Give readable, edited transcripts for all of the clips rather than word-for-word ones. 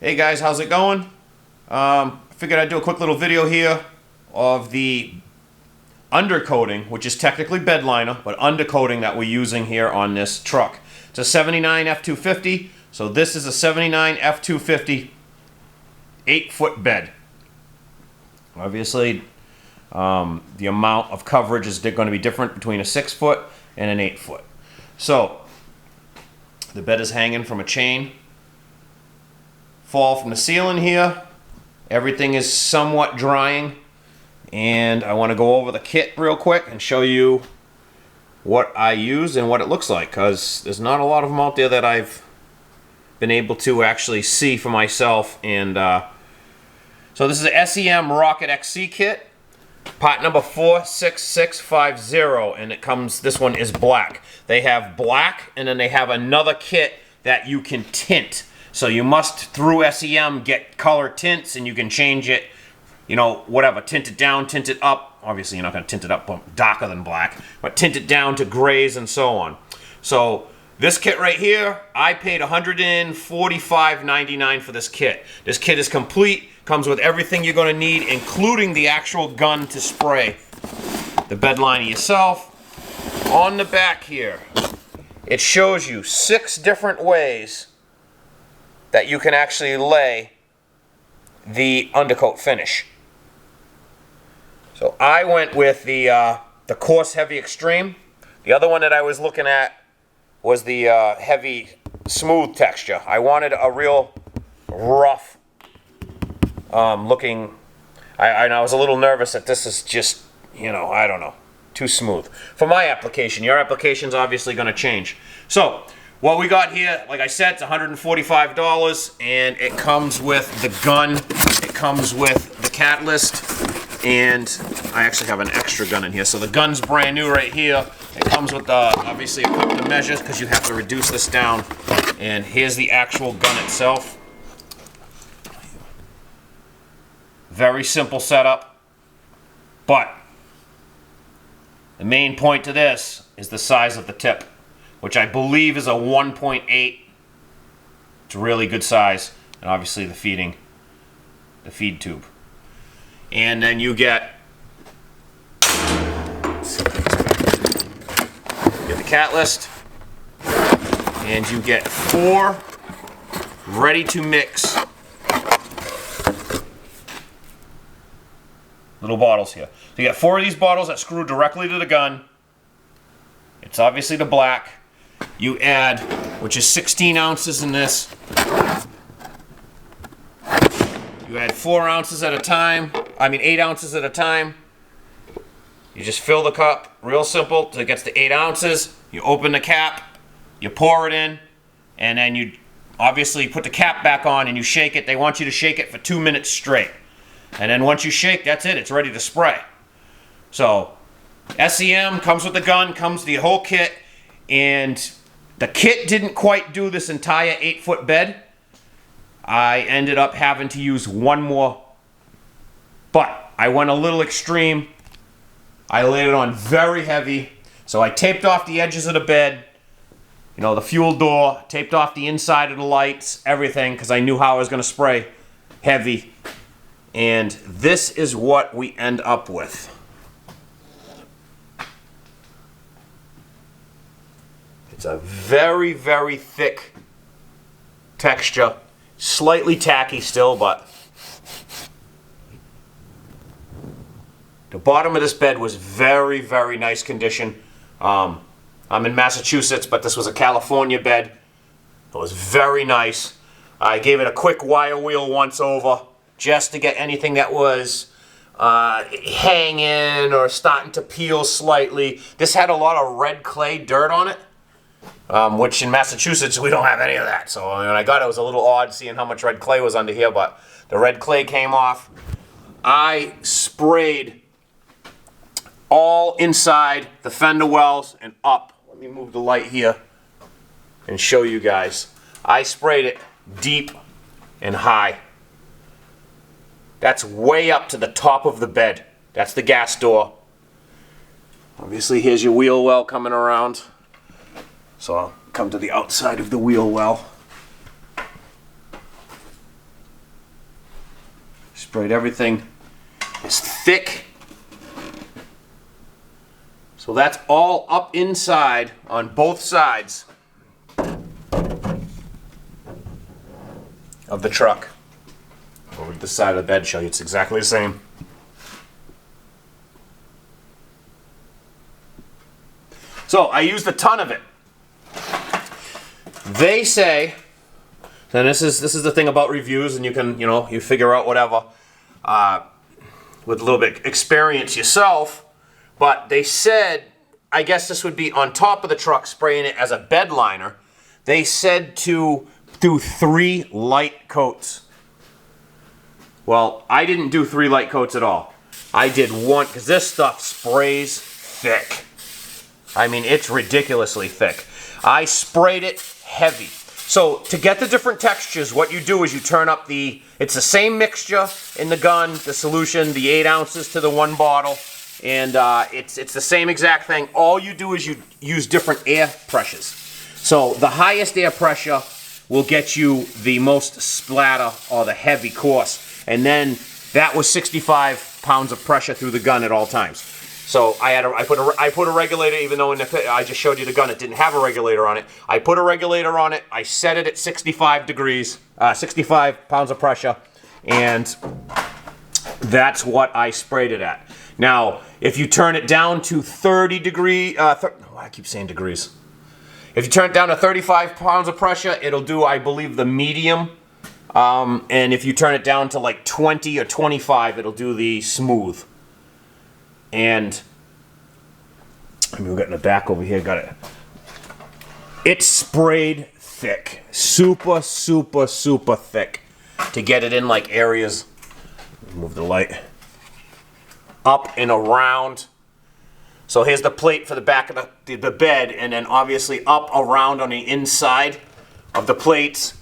Hey guys, how's it going? Figured I'd do a quick little video here of the undercoating, which is technically bedliner, but undercoating that we're using here on this truck. It's a 79 F250, so this is a 79 F250 8-foot bed. Obviously, the amount of coverage is going to be different between a 6-foot and an 8-foot. So, the bed is hanging from a chain. Fall from the ceiling here. Everything is somewhat drying, and I want to go over the kit real quick and show you what I use and what it looks like, because there's not a lot of them out there that I've been able to actually see for myself. And so this is a SEM Rocket XC kit, part number 46650, and it comes, this one is black. They have black, and then they have another kit that you can tint. So you must, through SEM, get color tints, and you can change it, you know, whatever. Tint it down, tint it up. Obviously, you're not going to tint it up darker than black, but tint it down to grays and so on. So this kit right here, I paid $145.99 for this kit. This kit is complete, comes with everything you're going to need, including the actual gun to spray the bed liner yourself. On the back here, it shows you 6 different ways that you can actually lay the undercoat finish. So I went with the coarse heavy extreme. The other one that I was looking at was the heavy smooth texture. I wanted a real rough looking. I was a little nervous that this is just, you know, I don't know, too smooth for my application. Your application's obviously going to change. So what we got here, like I said, it's $145, and it comes with the gun, it comes with the catalyst, and I actually have an extra gun in here. So the gun's brand new right here. It comes with, obviously, a couple of measures, because you have to reduce this down. And here's the actual gun itself. Very simple setup, but the main point to this is the size of the tip, which I believe is a 1.8. It's a really good size. And obviously the feed tube. And then you get the catalyst, and you get 4 ready to mix little bottles here. So you get 4 of these bottles that screw directly to the gun. It's obviously the black. You add, which is 16 ounces in this. You add 4 ounces at a time. 8 ounces at a time. You just fill the cup, real simple, till it gets to 8 ounces. You open the cap, you pour it in, and then you obviously put the cap back on and you shake it. They want you to shake it for 2 minutes straight. And then once you shake, that's it. It's ready to spray. So SEM comes with the gun, comes the whole kit, and the kit didn't quite do this entire 8-foot bed. I ended up having to use one more, but I went a little extreme. I laid it on very heavy, so I taped off the edges of the bed, you know, the fuel door, taped off the inside of the lights, everything, because I knew how I was going to spray heavy. And this is what we end up with. It's a very, very thick texture. Slightly tacky still, but the bottom of this bed was very, very nice condition. I'm in Massachusetts, but this was a California bed. It was very nice. I gave it a quick wire wheel once over, just to get anything that was hanging or starting to peel slightly. This had a lot of red clay dirt on it, which in Massachusetts we don't have any of that. So when I got it, it was a little odd seeing how much red clay was under here, but the red clay came off. I sprayed all inside the fender wells and up. Let me move the light here and show you guys. I sprayed it deep and high. That's way up to the top of the bed. That's the gas door. Obviously, here's your wheel well coming around. So I'll come to the outside of the wheel well. Sprayed everything as thick. So that's all up inside on both sides of the truck. Over to the side of the bed, show you it's exactly the same. So I used a ton of it. They say, and this is the thing about reviews, and you can, you figure out whatever with a little bit of experience yourself. But they said, I guess this would be on top of the truck, spraying it as a bed liner. They said to do 3 light coats. Well, I didn't do 3 light coats at all. I did 1, because this stuff sprays thick. I mean, it's ridiculously thick. I sprayed it heavy. So to get the different textures, what you do is you turn up it's the same mixture in the gun, the solution, the 8 ounces to the 1 bottle. And it's the same exact thing. All you do is you use different air pressures. So the highest air pressure will get you the most splatter or the heavy course. And then that was 65 pounds of pressure through the gun at all times. So I put a regulator, even though I just showed you the gun, it didn't have a regulator on it. I put a regulator on it. I set it at 65 degrees, 65 pounds of pressure, and that's what I sprayed it at. Now, if you turn it down to 30 degree, I keep saying degrees. If you turn it down to 35 pounds of pressure, it'll do, I believe, the medium. And if you turn it down to like 20 or 25, it'll do the smooth. And I mean, we're getting the back over here. Got it. It's sprayed thick, super, super, super thick, to get it in like areas. Move the light up and around. So here's the plate for the back of the bed, and then obviously up around on the inside of the plates,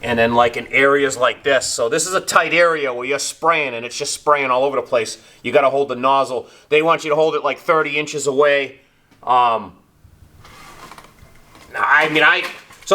and then like in areas like this. So this is a tight area where you're spraying, and it's just spraying all over the place. You got to hold the nozzle. They want you to hold it like 30 inches away. So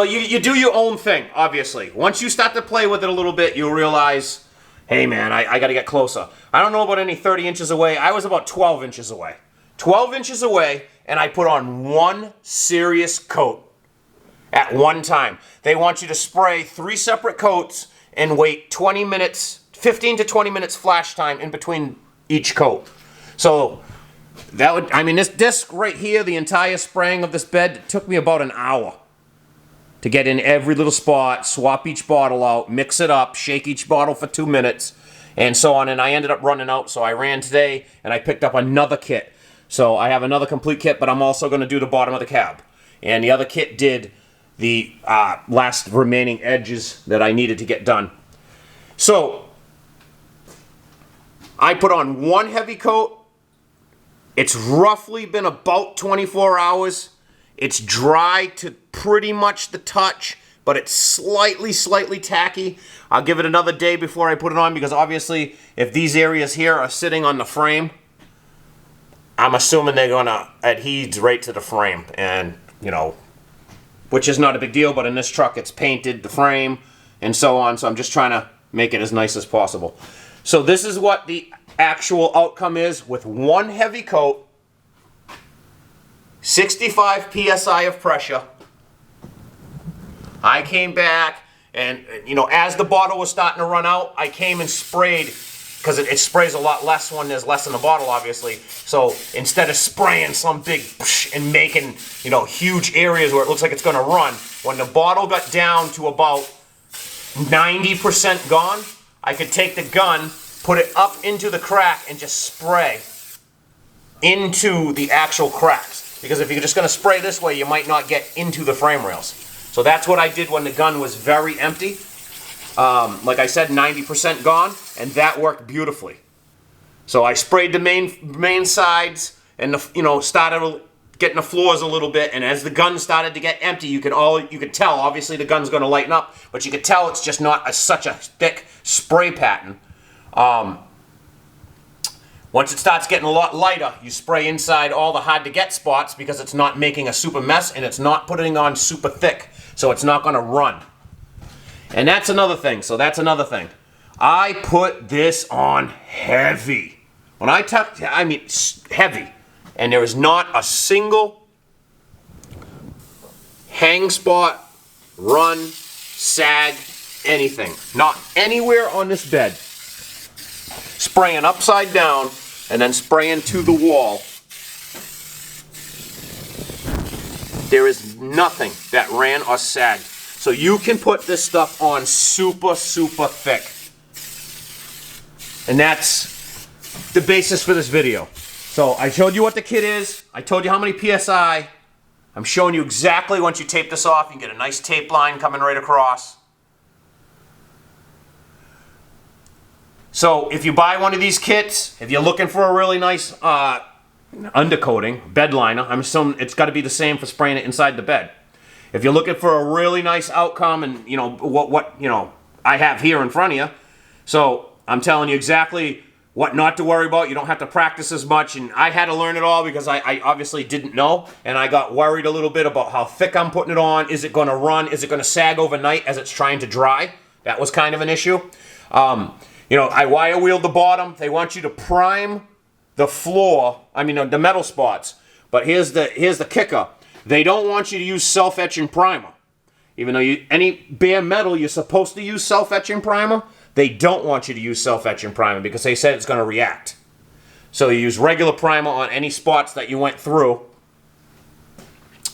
you do your own thing, obviously. Once you start to play with it a little bit, you'll realize, hey man, I got to get closer. I don't know about any 30 inches away. I was about 12 inches away. 12 inches away, and I put on 1 serious coat at one time. They want you to spray 3 separate coats and wait 20 minutes, 15 to 20 minutes flash time in between each coat. So that would, I mean, this disc right here, the entire spraying of this bed, took me about an hour to get in every little spot, swap each bottle out, mix it up, shake each bottle for 2 minutes, and so on. And I ended up running out, so I ran today and I picked up another kit. So I have another complete kit, but I'm also going to do the bottom of the cab. And the other kit did the last remaining edges that I needed to get done. So I put on 1 heavy coat. It's roughly been about 24 hours. It's dry to pretty much the touch, but it's slightly tacky. I'll give it another day before I put it on, because obviously if these areas here are sitting on the frame, I'm assuming they're gonna adhere right to the frame, and which is not a big deal, but in this truck it's painted, the frame, and so on, so I'm just trying to make it as nice as possible. So this is what the actual outcome is with 1 heavy coat, 65 PSI of pressure. I came back, and as the bottle was starting to run out, I came and sprayed, because it sprays a lot less when there's less in the bottle, obviously. So instead of spraying some big and making, huge areas where it looks like it's going to run, when the bottle got down to about 90% gone, I could take the gun, put it up into the crack, and just spray into the actual cracks. Because if you're just going to spray this way, you might not get into the frame rails. So that's what I did when the gun was very empty. Like I said, 90% gone, and that worked beautifully. So I sprayed the main sides, and started getting the floors a little bit. And as the gun started to get empty, you could tell. Obviously, the gun's going to lighten up, but you could tell it's just not such a thick spray pattern. Once it starts getting a lot lighter, you spray inside all the hard-to-get spots, because it's not making a super mess, and it's not putting on super thick, so it's not going to run. And that's another thing. So that's another thing. I put this on heavy. When I mean heavy. And there is not a single hang spot, run, sag, anything. Not anywhere on this bed. Spraying upside down and then spraying to the wall. There is nothing that ran or sagged. So you can put this stuff on super, super thick. And that's the basis for this video. So I showed you what the kit is. I told you how many PSI. I'm showing you exactly once you tape this off, you can get a nice tape line coming right across. So if you buy one of these kits, if you're looking for a really nice undercoating, bedliner, I'm assuming it's got to be the same for spraying it inside the bed. If you're looking for a really nice outcome, and you know what you know I have here in front of you, so I'm telling you exactly what not to worry about. You don't have to practice as much, and I had to learn it all because I obviously didn't know, and I got worried a little bit about how thick I'm putting it on. Is it going to run? Is it going to sag overnight as it's trying to dry? That was kind of an issue. You know, I wire wheeled the bottom. They want you to prime the floor, I mean the metal spots. But here's the kicker. They don't want you to use self-etching primer. Even though any bare metal you're supposed to use self-etching primer, they don't want you to use self-etching primer because they said it's going to react. So you use regular primer on any spots that you went through.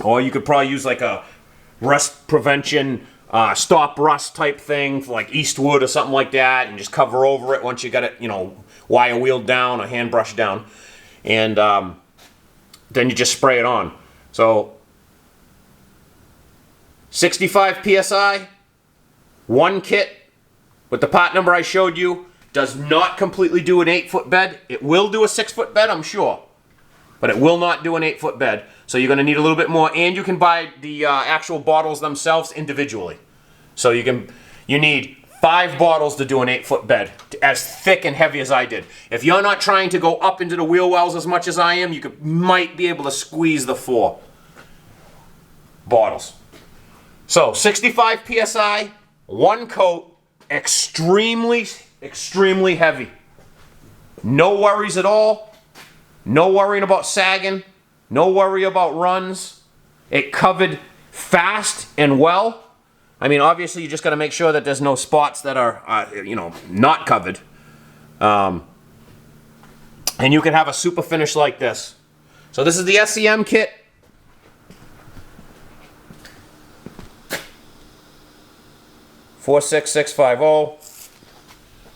Or you could probably use like a rust prevention stop rust type thing for like Eastwood or something like that, and just cover over it once you got it, you know, wire wheeled down or hand brushed down, and then you just spray it on. So 65 PSI, one kit with the part number I showed you, does not completely do an 8-foot bed. It will do a 6-foot bed, I'm sure, but it will not do an 8-foot bed. So you're going to need a little bit more, and you can buy the actual bottles themselves individually. So you need 5 bottles to do an 8-foot bed, as thick and heavy as I did. If you're not trying to go up into the wheel wells as much as I am, you might be able to squeeze the 4 bottles. So 65 PSI, one coat, extremely, extremely heavy. No worries at all. No worrying about sagging. No worry about runs. It covered fast and well. I mean, obviously, you just got to make sure that there's no spots that are, you know, not covered. And you can have a super finish like this. So this is the SEM kit. $46650.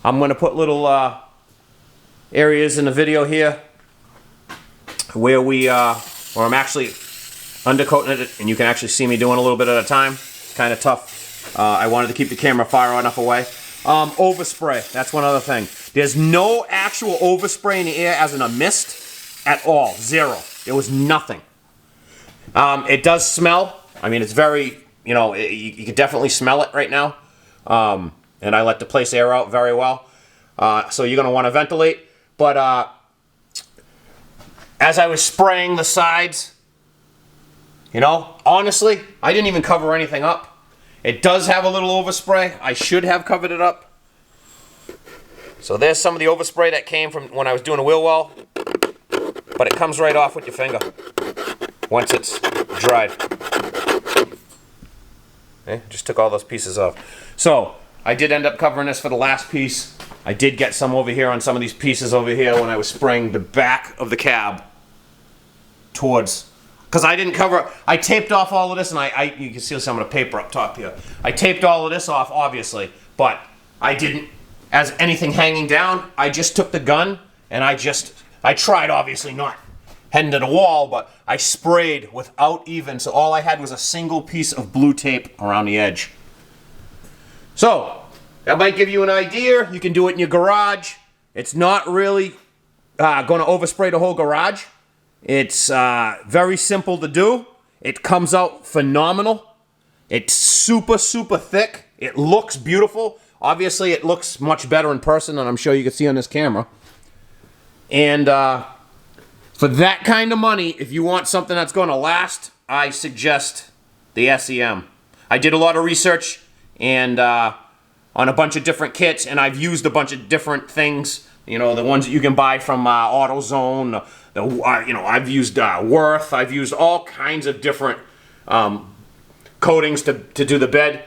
I'm going to put little areas in the video here where where I'm actually undercoating it, and you can actually see me doing a little bit at a time. Kind of tough. I wanted to keep the camera far enough away. Overspray, that's one other thing. There's no actual overspray in the air as in a mist at all. Zero. There was nothing. It does smell. I mean, it's very, you know, you can definitely smell it right now. And I let the place air out very well. So you're going to want to ventilate. But as I was spraying the sides, you know, honestly, I didn't even cover anything up. It does have a little overspray. I should have covered it up. So there's some of the overspray that came from when I was doing a wheel well. But it comes right off with your finger once it's dried. Okay, just took all those pieces off. So I did end up covering this for the last piece. I did get some over here on some of these pieces over here when I was spraying the back of the cab towards, because I didn't cover, I taped off all of this, and you can see some of the paper up top here. I taped all of this off, obviously, but I didn't, as anything hanging down, I just took the gun, and I tried, obviously not heading to the wall, but I sprayed without even, so all I had was a single piece of blue tape around the edge. So, that might give you an idea. You can do it in your garage. It's not really going to overspray the whole garage. It's very simple to do. It comes out phenomenal. It's super, super thick. It looks beautiful. Obviously, it looks much better in person than I'm sure you can see on this camera. And for that kind of money, if you want something that's going to last, I suggest the SEM. I did a lot of research and on on a bunch of different kits, and I've used a bunch of different things. You know, the ones that you can buy from AutoZone. You know, I've used Worth. I've used all kinds of different coatings to do the bed,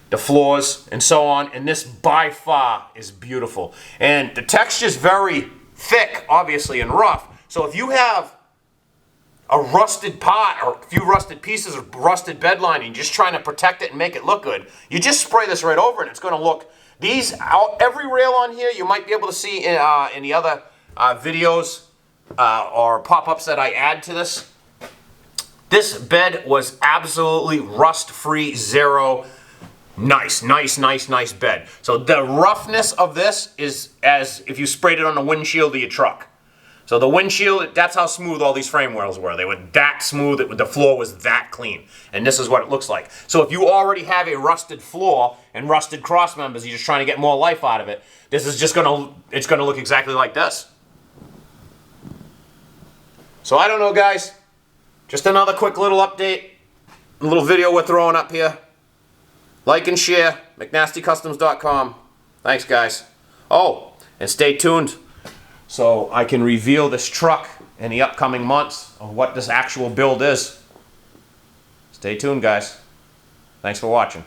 the floors, and so on. And this by far is beautiful. And the texture's very thick, obviously, and rough. So if you have a rusted part or a few rusted pieces of rusted bed lining, just trying to protect it and make it look good, you just spray this right over and it's going to look. Every rail on here you might be able to see in the other videos or pop-ups that I add to this. This bed was absolutely rust-free, zero. Nice bed. So the roughness of this is as if you sprayed it on the windshield of your truck. So the windshield, that's how smooth all these frame rails were. They were that smooth, the floor was that clean. And this is what it looks like. So if you already have a rusted floor and rusted cross members, you're just trying to get more life out of it, this is just it's gonna look exactly like this. So I don't know, guys. Just another quick little update, a little video we're throwing up here. Like and share, McNastyCustomz.com. Thanks, guys. Oh, and stay tuned so I can reveal this truck in the upcoming months of what this actual build is. Stay tuned, guys. Thanks for watching.